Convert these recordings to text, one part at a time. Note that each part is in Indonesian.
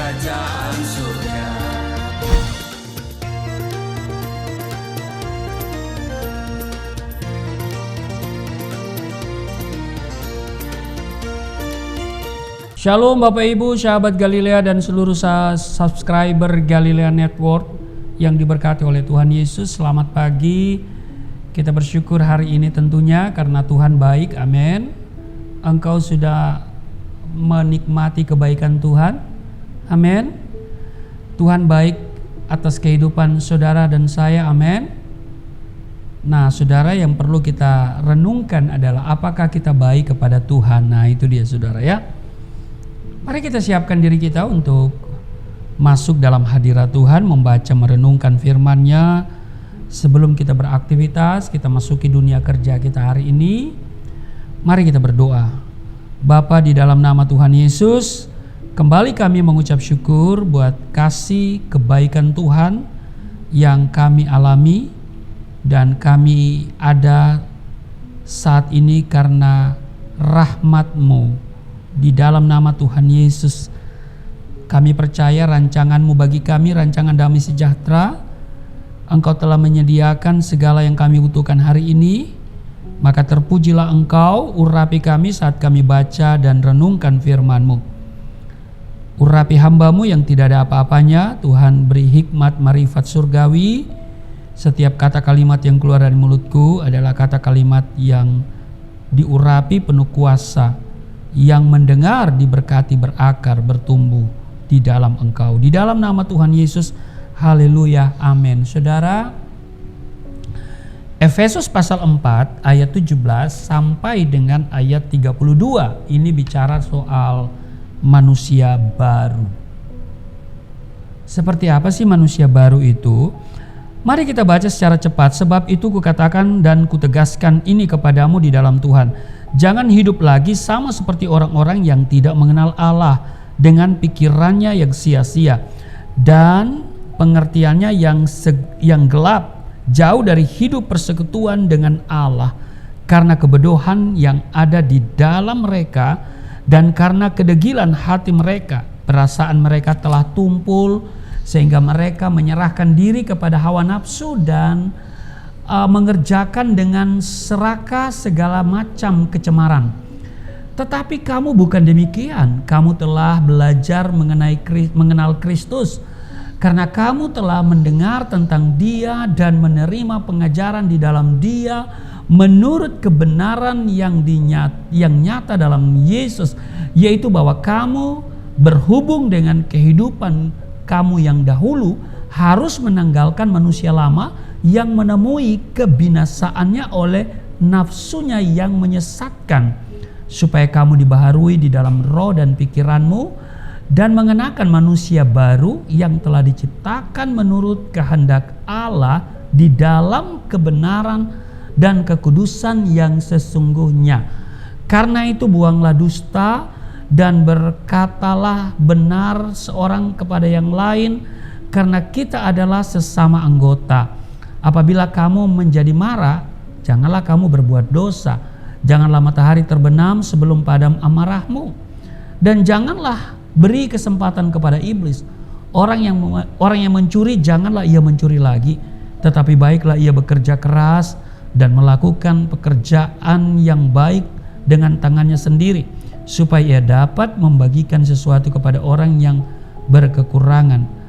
kerajaan surga. Shalom Bapak Ibu, sahabat Galilea dan seluruh subscriber Galilea Network yang diberkati oleh Tuhan Yesus. Selamat pagi. Kita bersyukur hari ini tentunya karena Tuhan baik, amin. Engkau sudah menikmati kebaikan Tuhan, amin. Tuhan baik atas kehidupan saudara dan saya, amin. Nah saudara, yang perlu kita renungkan adalah apakah kita baik kepada Tuhan. Nah itu dia saudara ya. Mari kita siapkan diri kita untuk masuk dalam hadirat Tuhan, membaca merenungkan firman-Nya. Sebelum kita beraktivitas, kita masuki dunia kerja kita hari ini. Mari kita berdoa. Bapa, di dalam nama Tuhan Yesus, kembali kami mengucap syukur buat kasih kebaikan Tuhan yang kami alami, dan kami ada saat ini karena rahmat-Mu. Di dalam nama Tuhan Yesus, kami percaya rancangan-Mu bagi kami, rancangan damai sejahtera. Engkau telah menyediakan segala yang kami butuhkan hari ini. Maka terpujilah Engkau, urapi kami saat kami baca dan renungkan firman-Mu. Urapi hamba-Mu yang tidak ada apa-apanya. Tuhan beri hikmat marifat surgawi. Setiap kata kalimat yang keluar dari mulutku adalah kata kalimat yang diurapi penuh kuasa, yang mendengar diberkati, berakar, bertumbuh di dalam Engkau. Di dalam nama Tuhan Yesus, haleluya, amin. Saudara, Efesus pasal 4 ayat 17 sampai dengan ayat 32. Ini bicara soal manusia baru. Seperti apa sih manusia baru itu? Mari kita baca secara cepat. Sebab itu kukatakan dan kutegaskan ini kepadamu di dalam Tuhan. Jangan hidup lagi sama seperti orang-orang yang tidak mengenal Allah, dengan pikirannya yang sia-sia dan pengertiannya yang gelap, jauh dari hidup persekutuan dengan Allah, karena kebodohan yang ada di dalam mereka dan karena kedegilan hati mereka. Perasaan mereka telah tumpul sehingga mereka menyerahkan diri kepada hawa nafsu dan mengerjakan dengan serakah segala macam kecemaran. Tetapi kamu bukan demikian. Kamu telah belajar mengenal Kristus, karena kamu telah mendengar tentang Dia dan menerima pengajaran di dalam Dia menurut kebenaran yang nyata dalam Yesus, yaitu bahwa kamu berhubung dengan kehidupan kamu yang dahulu harus menanggalkan manusia lama yang menemui kebinasaannya oleh nafsunya yang menyesatkan, supaya kamu dibaharui di dalam roh dan pikiranmu, dan mengenakan manusia baru yang telah diciptakan menurut kehendak Allah di dalam kebenaran dan kekudusan yang sesungguhnya. Karena itu buanglah dusta dan berkatalah benar seorang kepada yang lain, karena kita adalah sesama anggota. Apabila kamu menjadi marah, janganlah kamu berbuat dosa. Janganlah matahari terbenam sebelum padam amarahmu. Dan janganlah beri kesempatan kepada iblis. Orang yang mencuri, janganlah ia mencuri lagi, tetapi baiklah ia bekerja keras dan melakukan pekerjaan yang baik dengan tangannya sendiri, supaya ia dapat membagikan sesuatu kepada orang yang berkekurangan.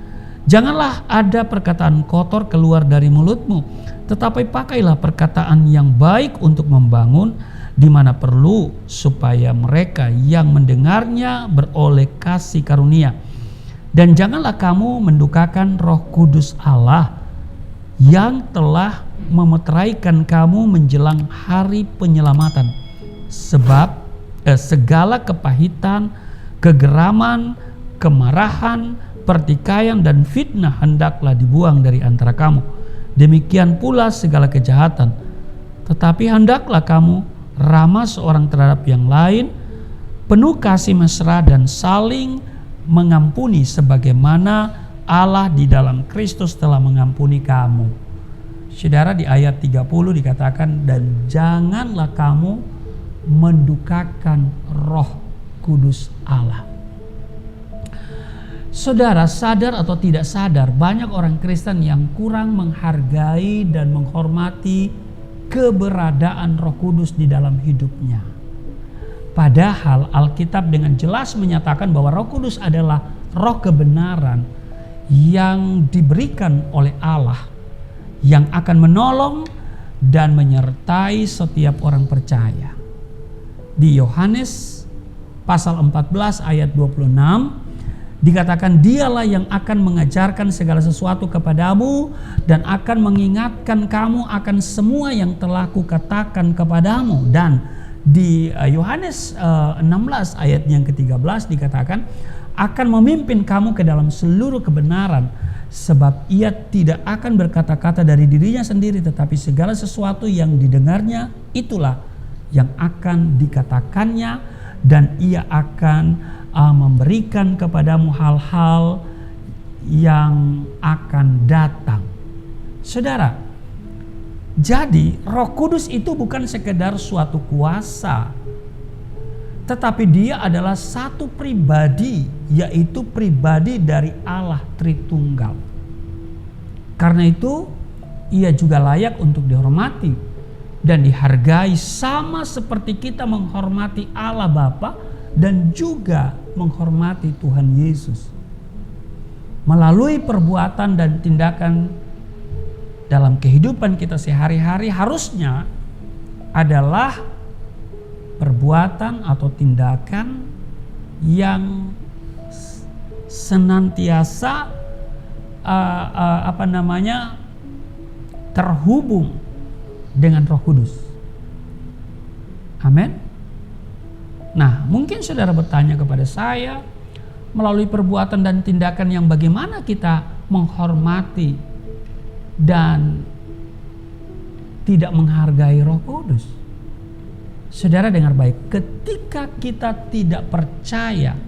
Janganlah ada perkataan kotor keluar dari mulutmu, tetapi pakailah perkataan yang baik untuk membangun di mana perlu, supaya mereka yang mendengarnya beroleh kasih karunia. Dan janganlah kamu mendukakan Roh Kudus Allah yang telah memeteraikan kamu menjelang hari penyelamatan. Sebab segala kepahitan, kegeraman, kemarahan, pertikaian dan fitnah hendaklah dibuang dari antara kamu. Demikian pula segala kejahatan. Tetapi hendaklah kamu ramah seorang terhadap yang lain, penuh kasih mesra dan saling mengampuni, sebagaimana Allah di dalam Kristus telah mengampuni kamu. Saudara, di ayat 30 dikatakan, dan janganlah kamu mendukakan Roh Kudus Allah. Saudara, sadar atau tidak sadar, banyak orang Kristen yang kurang menghargai dan menghormati keberadaan Roh Kudus di dalam hidupnya. Padahal Alkitab dengan jelas menyatakan bahwa Roh Kudus adalah roh kebenaran yang diberikan oleh Allah, yang akan menolong dan menyertai setiap orang percaya. Di Yohanes pasal 14 ayat 26 dikatakan, dialah yang akan mengajarkan segala sesuatu kepadamu dan akan mengingatkan kamu akan semua yang telah kukatakan kepadamu. Dan di Yohanes 16 ayat yang ke-13 dikatakan, akan memimpin kamu ke dalam seluruh kebenaran, sebab ia tidak akan berkata-kata dari dirinya sendiri, tetapi segala sesuatu yang didengarnya itulah yang akan dikatakannya, dan ia akan memberikan kepadamu hal-hal yang akan datang. Saudara, jadi Roh Kudus itu bukan sekedar suatu kuasa, tetapi dia adalah satu pribadi, yaitu pribadi dari Allah Tritunggal. Karena itu ia juga layak untuk dihormati dan dihargai, sama seperti kita menghormati Allah Bapa dan juga menghormati Tuhan Yesus. Melalui perbuatan dan tindakan dalam kehidupan kita sehari-hari harusnya adalah perbuatan atau tindakan yang senantiasa terhubung dengan Roh Kudus. Amin. Nah, mungkin saudara bertanya kepada saya, melalui perbuatan dan tindakan yang bagaimana kita menghormati dan tidak menghargai Roh Kudus. Saudara dengar baik, ketika kita tidak percaya,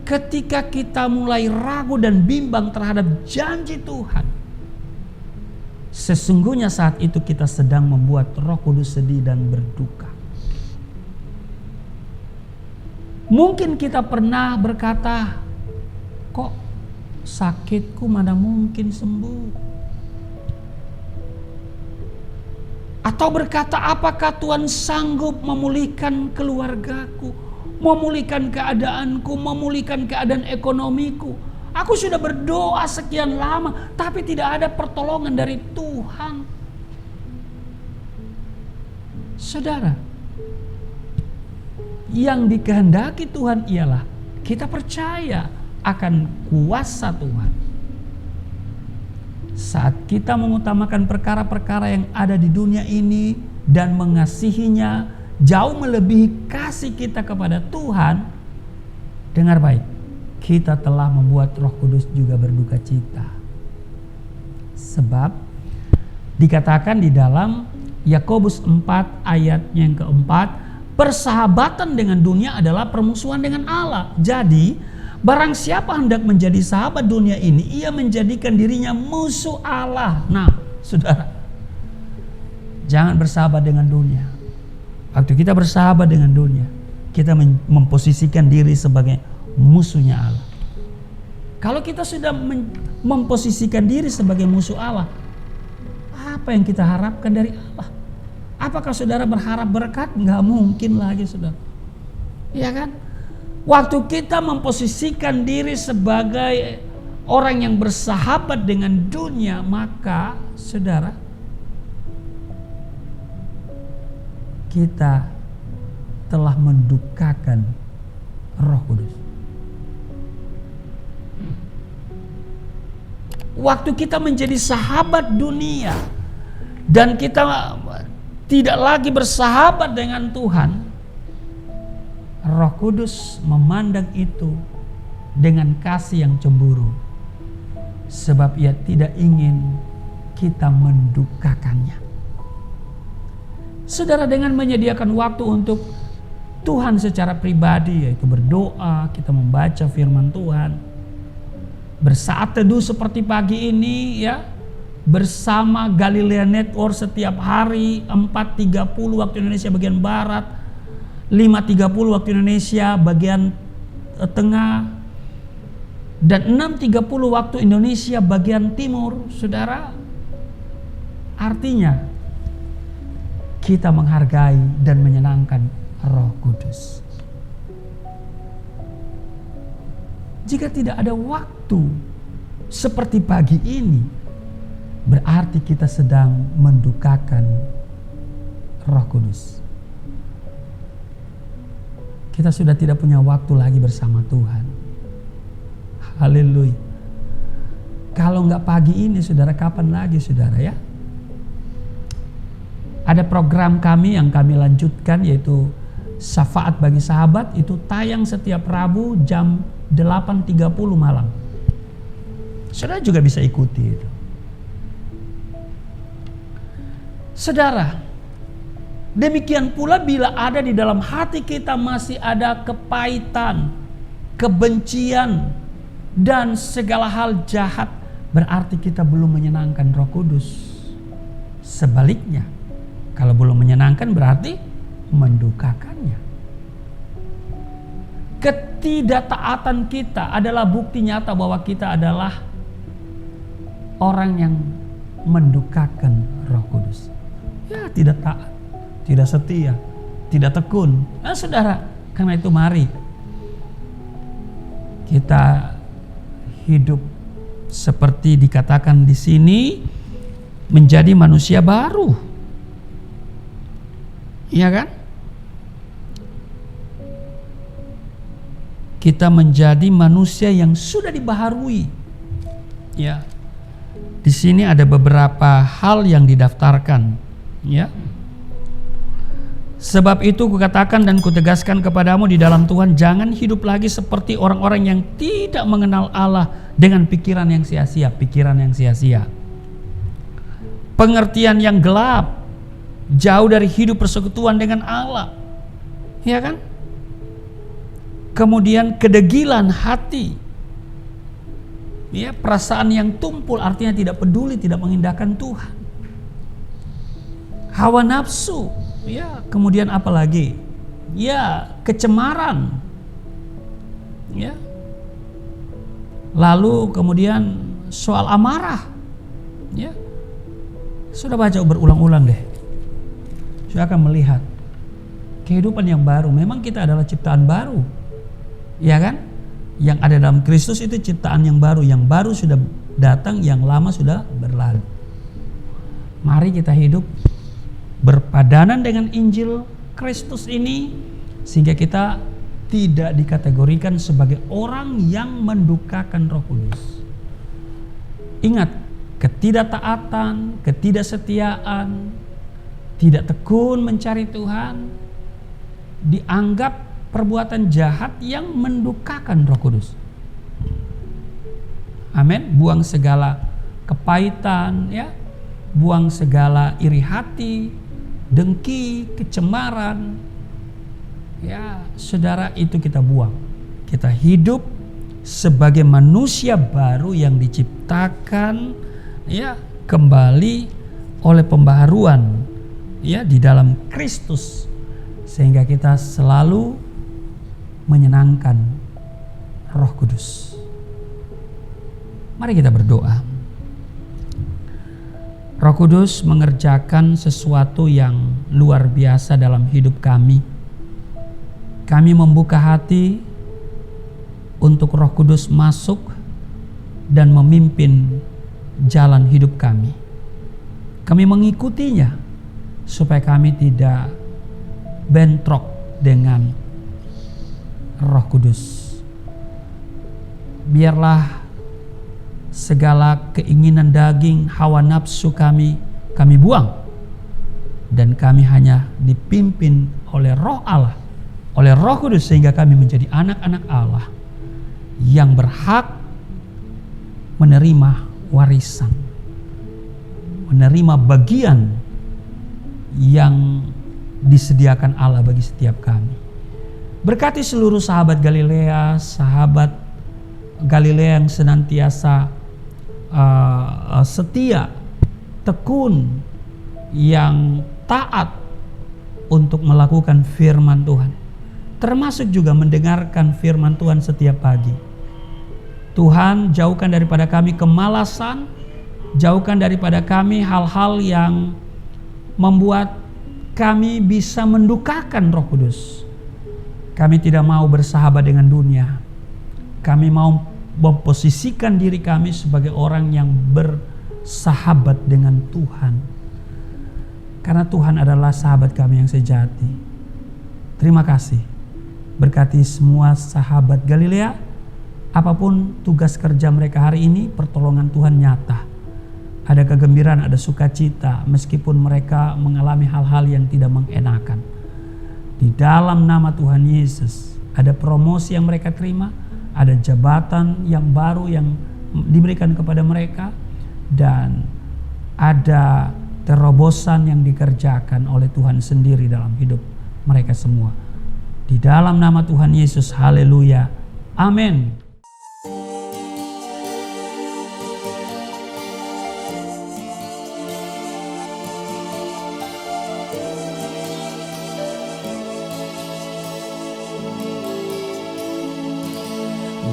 ketika kita mulai ragu dan bimbang terhadap janji Tuhan, sesungguhnya saat itu kita sedang membuat Roh Kudus sedih dan berduka. Mungkin kita pernah berkata, kok sakitku mana mungkin sembuh? Atau berkata, apakah Tuhan sanggup memulihkan keluargaku, memulihkan keadaanku, memulihkan keadaan ekonomiku? Aku sudah berdoa sekian lama, tapi tidak ada pertolongan dari Tuhan. Saudara, yang dikehendaki Tuhan ialah kita percaya akan kuasa Tuhan. Saat kita mengutamakan perkara-perkara yang ada di dunia ini dan mengasihinya jauh melebihi kasih kita kepada Tuhan, dengar baik, kita telah membuat Roh Kudus juga berduka cita. Sebab dikatakan di dalam Yakobus 4 ayat yang keempat, persahabatan dengan dunia adalah permusuhan dengan Allah. Jadi, barang siapa hendak menjadi sahabat dunia ini, ia menjadikan dirinya musuh Allah. Nah, saudara, jangan bersahabat dengan dunia. Waktu kita bersahabat dengan dunia, kita memposisikan diri sebagai musuhnya Allah. Kalau kita sudah memposisikan diri sebagai musuh Allah, apa yang kita harapkan dari Allah? Apakah saudara berharap berkat? Nggak mungkin lagi, saudara. Iya kan? Waktu kita memposisikan diri sebagai orang yang bersahabat dengan dunia, maka saudara, kita telah mendukakan Roh Kudus. Waktu kita menjadi sahabat dunia dan kita tidak lagi bersahabat dengan Tuhan, Roh Kudus memandang itu dengan kasih yang cemburu, sebab ia tidak ingin kita mendukakannya. Saudara, dengan menyediakan waktu untuk Tuhan secara pribadi, yaitu berdoa, kita membaca firman Tuhan, bersaat teduh seperti pagi ini ya, bersama Galilea Network setiap hari 4.30 waktu Indonesia bagian Barat, 5.30 waktu Indonesia bagian Tengah, dan 6.30 waktu Indonesia bagian timur, saudara. Artinya kita menghargai dan menyenangkan Roh Kudus. Jika tidak ada waktu seperti pagi ini, berarti kita sedang mendukakan Roh Kudus. Kita sudah tidak punya waktu lagi bersama Tuhan. Haleluya. Kalau nggak pagi ini, saudara, kapan lagi, saudara, ya? Ada program kami yang kami lanjutkan, yaitu Syafaat bagi Sahabat. Itu tayang setiap Rabu jam 8.30 malam. Saudara juga bisa ikuti itu. Saudara, demikian pula bila ada di dalam hati kita masih ada kepahitan, kebencian, dan segala hal jahat, berarti kita belum menyenangkan Roh Kudus. Sebaliknya, kalau belum menyenangkan berarti mendukakannya. Ketidaktaatan kita adalah bukti nyata bahwa kita adalah orang yang mendukakan Roh Kudus. Ya, tidak taat, tidak setia, tidak tekun. Nah, saudara, karena itu mari kita hidup seperti dikatakan di sini, menjadi manusia baru. Iya kan? Kita menjadi manusia yang sudah dibaharui. Ya. Di sini ada beberapa hal yang didaftarkan. Ya. Sebab itu kukatakan dan kutegaskan kepadamu di dalam Tuhan, jangan hidup lagi seperti orang-orang yang tidak mengenal Allah dengan pikiran yang sia-sia, pengertian yang gelap, jauh dari hidup persekutuan dengan Allah. Ya kan? Kemudian kedegilan hati. Ya, perasaan yang tumpul, artinya tidak peduli, tidak mengindahkan Tuhan. Hawa nafsu, ya, kemudian apa lagi? Ya, kecemaran. Ya. Lalu kemudian soal amarah. Ya. Sudah baca berulang-ulang deh. Saya akan melihat kehidupan yang baru. Memang kita adalah ciptaan baru. Ya kan? Yang ada dalam Kristus itu ciptaan yang baru. Yang baru sudah datang, yang lama sudah berlalu. Mari kita hidup berpadanan dengan Injil Kristus ini, sehingga kita tidak dikategorikan sebagai orang yang mendukakan Roh Kudus. Ingat, ketidaktaatan, ketidaksetiaan, tidak tekun mencari Tuhan dianggap perbuatan jahat yang mendukakan Roh Kudus. Amin. Buang segala kepahitan, ya, buang segala iri hati, dengki, kecemaran. Ya, saudara, itu kita buang. Kita hidup sebagai manusia baru yang diciptakan, ya, kembali oleh pembaharuan, ya, di dalam Kristus, sehingga kita selalu menyenangkan Roh Kudus. Mari kita berdoa. Roh Kudus mengerjakan sesuatu yang luar biasa dalam hidup kami. Kami membuka hati untuk Roh Kudus masuk dan memimpin jalan hidup kami. Kami mengikutinya supaya kami tidak bentrok dengan Roh Kudus. Biarlah segala keinginan daging, hawa nafsu kami buang, dan kami hanya dipimpin oleh Roh Allah, oleh Roh Kudus, sehingga kami menjadi anak-anak Allah yang berhak menerima warisan, menerima bagian yang disediakan Allah bagi setiap kami. Berkati seluruh sahabat Galilea, yang senantiasa setia, tekun, yang taat untuk melakukan firman Tuhan, termasuk juga mendengarkan firman Tuhan setiap pagi. Tuhan, jauhkan daripada kami kemalasan, jauhkan daripada kami hal-hal yang membuat kami bisa mendukakan Roh Kudus. Kami tidak mau bersahabat dengan dunia. Kami mau memposisikan diri kami sebagai orang yang bersahabat dengan Tuhan. Karena Tuhan adalah sahabat kami yang sejati. Terima kasih. Berkati semua sahabat Galilea. Apapun tugas kerja mereka hari ini, pertolongan Tuhan nyata. Ada kegembiraan, ada sukacita, meskipun mereka mengalami hal-hal yang tidak mengenakan. Di dalam nama Tuhan Yesus, ada promosi yang mereka terima, ada jabatan yang baru yang diberikan kepada mereka, dan ada terobosan yang dikerjakan oleh Tuhan sendiri dalam hidup mereka semua. Di dalam nama Tuhan Yesus, haleluya, amin.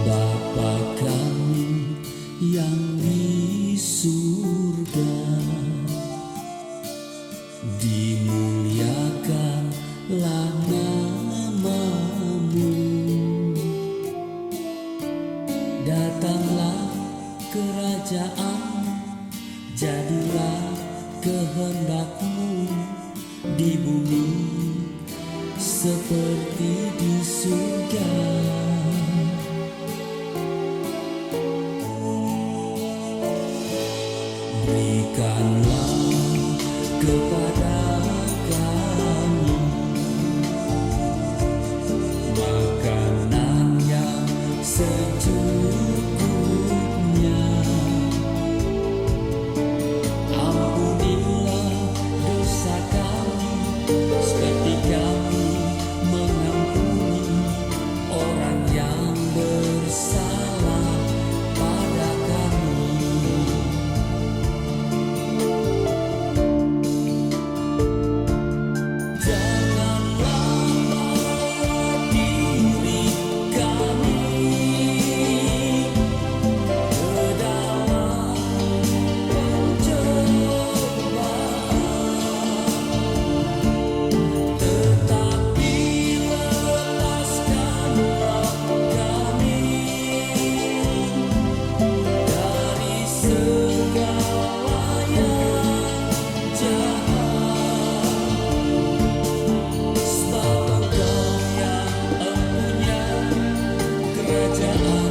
Bapa kami yang di surga, dimuliakanlah nama-Mu. Datanglah kerajaan, jadilah kehendak-Mu di bumi seperti di surga. Berikanlah kepada kami makanan yang secukupnya. Ampunilah dosa kami seperti kami mengampuni orang yang bersalah pada kami. Kerajaan